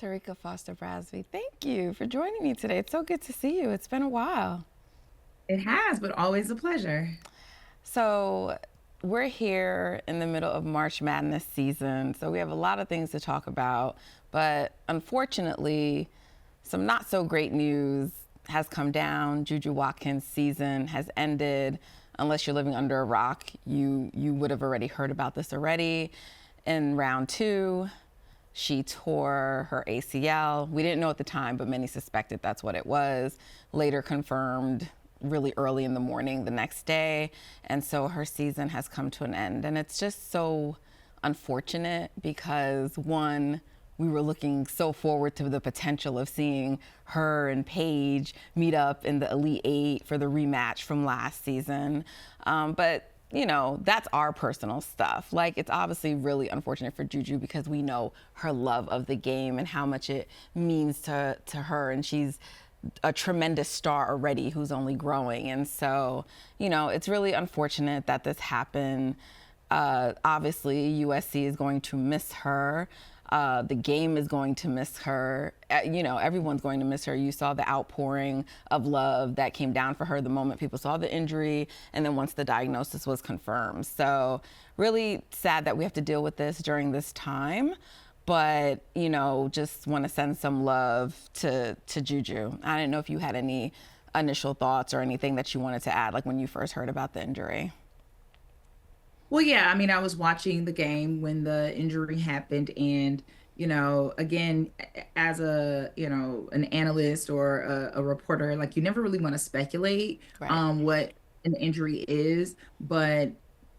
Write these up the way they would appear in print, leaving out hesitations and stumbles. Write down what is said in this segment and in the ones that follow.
Terrika Foster-Brasby. Thank you for joining me today. It's so good to see you. It's been a while. It has, but always a pleasure. So we're here in the middle of March Madness season, so we have a lot of things to talk about, but unfortunately, some not so great news has come down. JuJu Watkins' season has ended. Unless you're living under a rock, you would have already heard about this already. In round two, she tore her ACL. We didn't know at the time, but many suspected that's what it was. Later confirmed really early in the morning the next day. And so her season has come to an end. And it's just so unfortunate because, one, we were looking so forward to the potential of seeing her and Paige meet up in the Elite Eight for the rematch from last season. But you know, that's our personal stuff. Like, it's obviously really unfortunate for JuJu because we know her love of the game and how much it means to her. And she's a tremendous star already who's only growing. And so, you know, it's really unfortunate that this happened. Obviously, USC is going to miss her. The game is going to miss her. You know, everyone's going to miss her. You saw the outpouring of love that came down for her the moment people saw the injury and then once the diagnosis was confirmed. So really sad that we have to deal with this during this time. But, you know, just want to send some love to JuJu. I didn't know if you had any initial thoughts or anything that you wanted to add, like when you first heard about the injury. Well, yeah, I mean, I was watching the game when the injury happened, and again, as an analyst or a reporter, like you never really want to speculate Right. what an injury is, but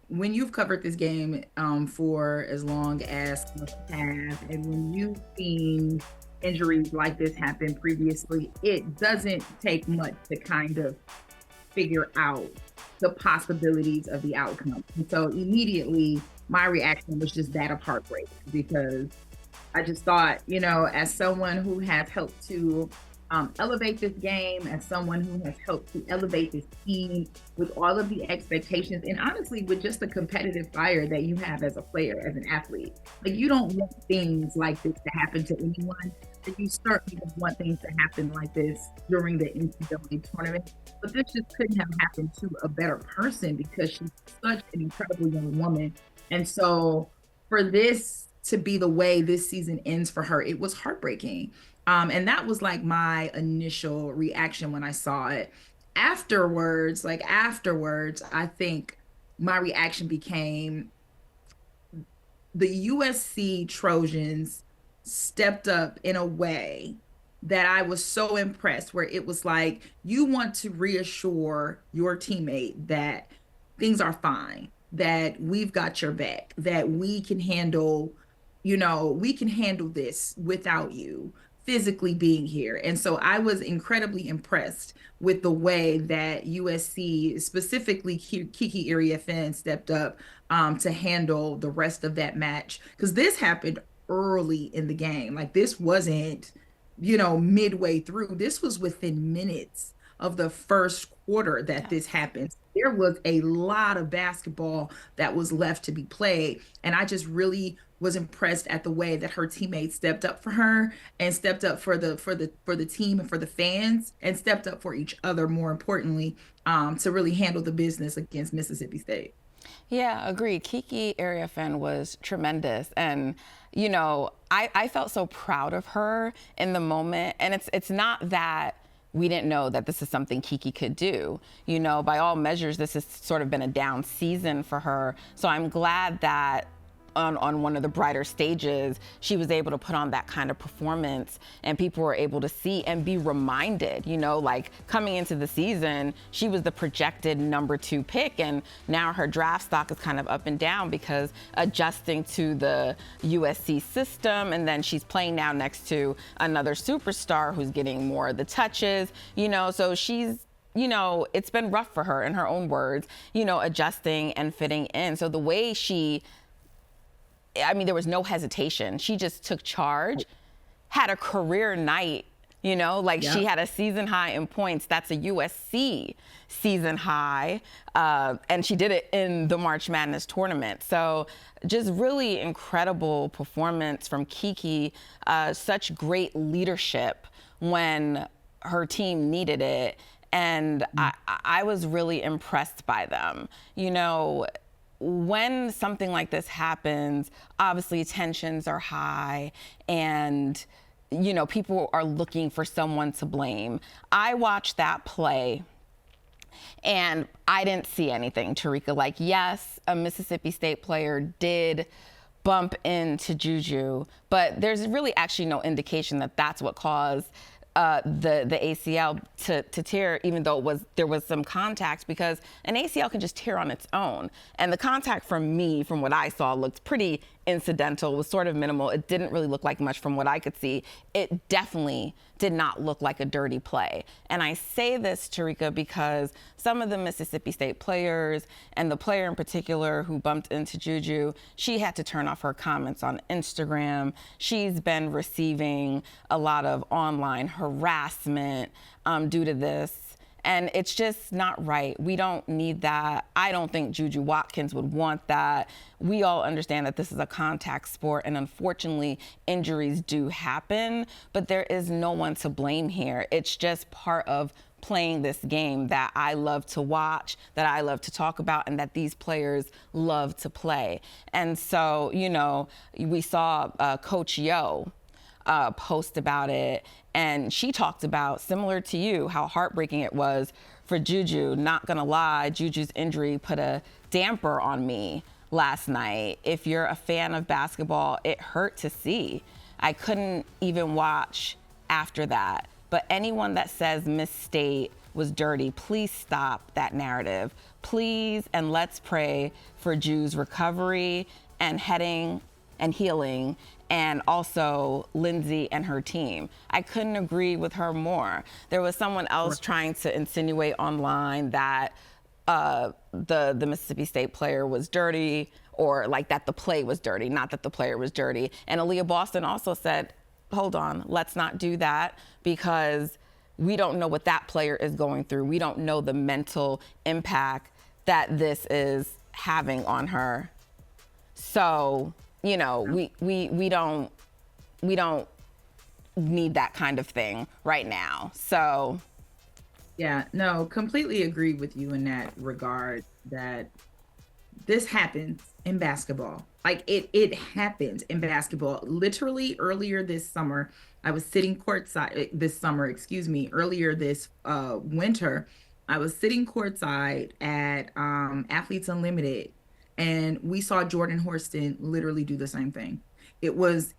when you've covered this game for as long as you have, and when you've seen injuries like this happen previously, it doesn't take much to kind of figure out the possibilities of the outcome. And so immediately my reaction was just that of heartbreak because I just thought, as someone who has helped to elevate this game, as someone who has helped to elevate this team with all of the expectations, and honestly, with just the competitive fire that you have as a player, as an athlete, like you don't want things like this to happen to anyone. And you certainly don't want things to happen like this during the NCAA tournament. But this just couldn't have happened to a better person because she's such an incredible young woman. And so for this to be the way this season ends for her, it was heartbreaking. And that was like my initial reaction when I saw it. Afterwards, I think my reaction became the USC Trojans stepped up in a way that I was so impressed, where it was like, you want to reassure your teammate that things are fine, that we've got your back, that we can handle this without you physically being here. And so I was incredibly impressed with the way that USC, specifically Kiki Iriafen, stepped up to handle the rest of that match. Because this happened early in the game. Like this wasn't, midway through. This was within minutes of the first quarter that this Yes. happened. There was a lot of basketball that was left to be played. And I just really was impressed at the way that her teammates stepped up for her and stepped up for the team and for the fans and stepped up for each other, more importantly, to really handle the business against Mississippi State. Yeah, agreed. Kiki Iriafen was tremendous. And, you know, I felt so proud of her in the moment. And it's not that we didn't know that this is something Kiki could do. You know, by all measures, this has sort of been a down season for her. So I'm glad that on one of the brighter stages, she was able to put on that kind of performance and people were able to see and be reminded, like coming into the season, she was the projected #2 pick and now her draft stock is kind of up and down because adjusting to the USC system, and then she's playing now next to another superstar who's getting more of the touches, so she's it's been rough for her in her own words, adjusting and fitting in. So the way there was no hesitation. She just took charge, had a career night You know, like Yep. she had a season high in points. That's a USC season high. And she did it in the March Madness tournament. So just really incredible performance from Kiki. Such great leadership when her team needed it. And I was really impressed by them. You know, when something like this happens, obviously tensions are high and, you know, people are looking for someone to blame. I watched that play and I didn't see anything, Terrika. Like, yes, a Mississippi State player did bump into JuJu, but there's really actually no indication that that's what caused the ACL to tear, even though there was some contact, because an ACL can just tear on its own. And the contact from what I saw, looked pretty incidental, was sort of minimal. It didn't really look like much from what I could see. It definitely did not look like a dirty play. And I say this, Terrika, because some of the Mississippi State players, and the player in particular who bumped into JuJu, she had to turn off her comments on Instagram. She's been receiving a lot of online harassment due to this. And it's just not right. We don't need that. I don't think JuJu Watkins would want that. We all understand that this is a contact sport, and unfortunately, injuries do happen, but there is no one to blame here. It's just part of playing this game that I love to watch, that I love to talk about, and that these players love to play. And so, you know, we saw Coach Yo post about it, and she talked about, similar to you, how heartbreaking it was for JuJu. Not gonna lie, JuJu's injury put a damper on me last night. If you're a fan of basketball, it hurt to see. I couldn't even watch after that. But anyone that says Miss State was dirty, please stop that narrative. Please, and let's pray for Ju's recovery and healing, and also Lindsay and her team. I couldn't agree with her more. There was someone else trying to insinuate online that the Mississippi State player was dirty, or like that the play was dirty, not that the player was dirty. And Aaliyah Boston also said, hold on, let's not do that, because we don't know what that player is going through. We don't know the mental impact that this is having on her. So, you know, we don't need that kind of thing right now. So Yeah, no, completely agree with you in that regard, that this happens in basketball. Like it happens in basketball. Literally earlier this summer, I was sitting courtside earlier this winter, I was sitting courtside at Athletes Unlimited, and we saw Jordan Horston literally do the same thing. It was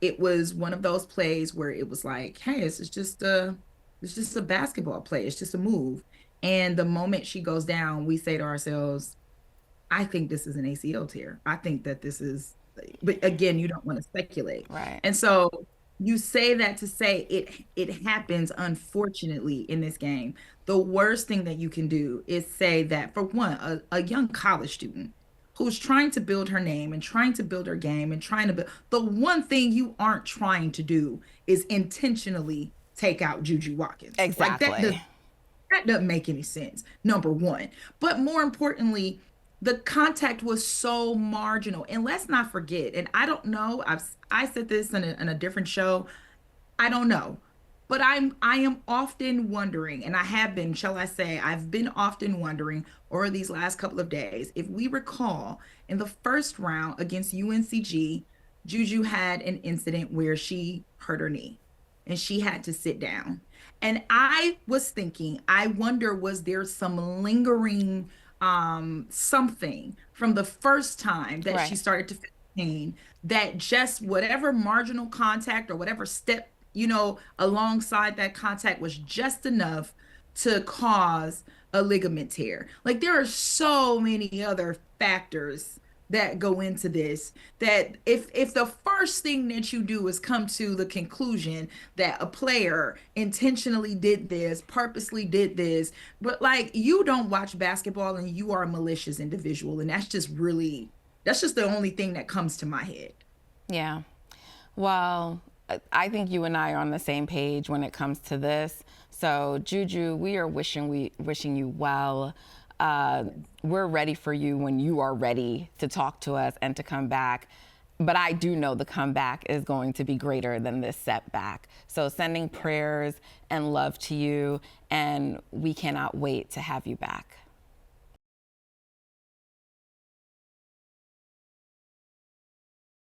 one of those plays where it was like, hey, it's just a basketball play. It's just a move. And the moment she goes down, we say to ourselves, I think this is an ACL tear. I think that this is, but again, you don't want to speculate. right. And so you say that to say it happens, unfortunately, in this game. The worst thing that you can do is say that, for one, a young college student who's trying to build her name and trying to build her game and trying to build, the one thing you aren't trying to do is intentionally take out JuJu Watkins. Exactly. Like that doesn't make any sense, number one. But more importantly, the contact was so marginal. And let's not forget, and I don't know, I said this in a different show, I don't know, but I am often wondering, and I have been, shall I say, I've been often wondering over these last couple of days, if we recall, in the first round against UNCG, JuJu had an incident where she hurt her knee and she had to sit down. And I was thinking, I wonder, was there some lingering something from the first time that she started to feel pain, that just whatever marginal contact or whatever step, you know, alongside that contact was just enough to cause a ligament tear. Like, there are so many other factors that go into this, that if the first thing that you do is come to the conclusion that a player intentionally did this, purposely did this, but like, you don't watch basketball and you are a malicious individual, and that's just the only thing that comes to my head. Yeah. Well, I think you and I are on the same page when it comes to this. So JuJu, we are wishing you well. We're ready for you when you are ready to talk to us and to come back. But I do know the comeback is going to be greater than this setback. So sending prayers and love to you, and we cannot wait to have you back.